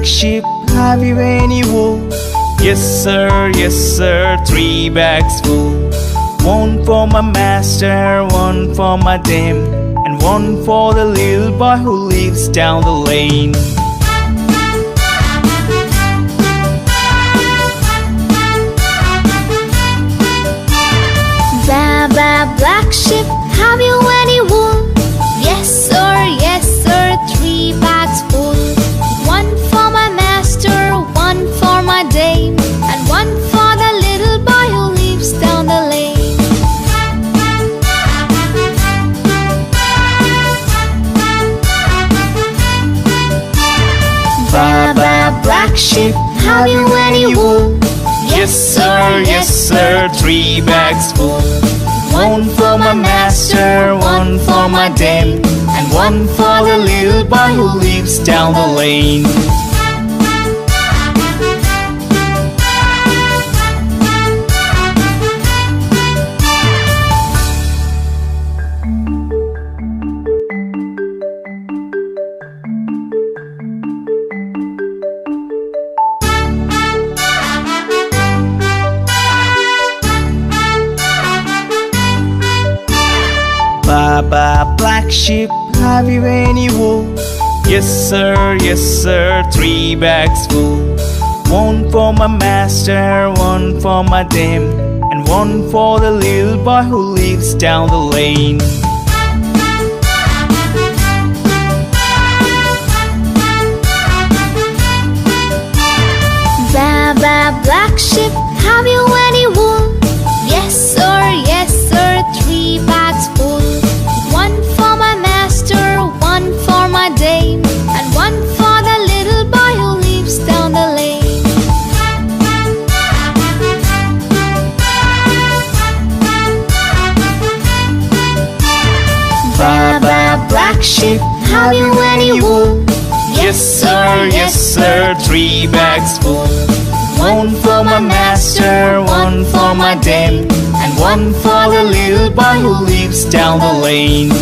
black sheep, have you any wool? Yes sir, 3 bags full. One for my master, one for my dame, and one for the little boy who lives down the lane. Baba, black sheep, have you any wool? Yes sir, 3 bags full. One for my master, one for my dame, and one for the little boy who lives down the lane. Baba, black sheep, have you any wool? Yes sir, 3 bags full. One for my master, one for my dame, and one for the little boy who lives down the lane. Baba, black sheep, have you any wool? Yes sir, 3 bags full. One for my master, one for my dame, and one for the little boy who lives down the lane. Baba, black sheep, have you any wool? Yes sir, 3 bags full. One for my master, one for my dame, and one for the little boy who lives down the lane. Baba, black sheep, have you any wool? Yes sir, 3 bags full. One for my master, one for my dame, and one for the little boy who lives down the lane.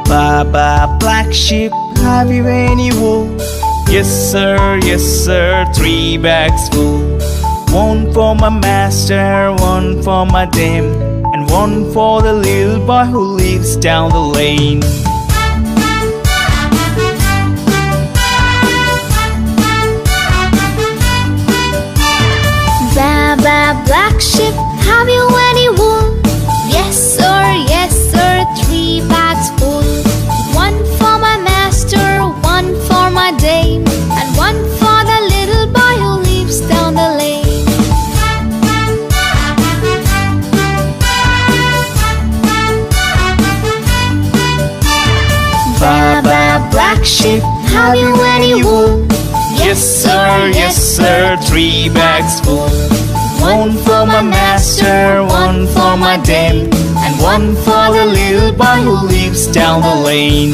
Baba, black sheep, have you any wool? Yes sir, 3 bags full. One for my master, one for my dame, and one for the little boy who lives down the lane. Baba, black sheep, have you any wool? Yes sir, 3 bags full. One for my master, one for my dame, and one for the little boy who lives down the lane. Baba, black sheep, have you any wool? Yes sir, 3 bags full. One for my master, one for my dame, and one for the little boy who lives down the lane.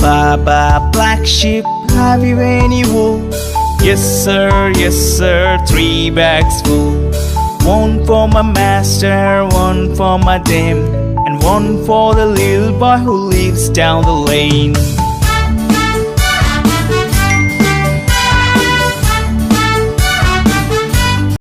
Baba, black sheep, have you any wool? Yes sir, 3 bags full. One for my master, one for my dame, and one for the little boy who lives down the lane.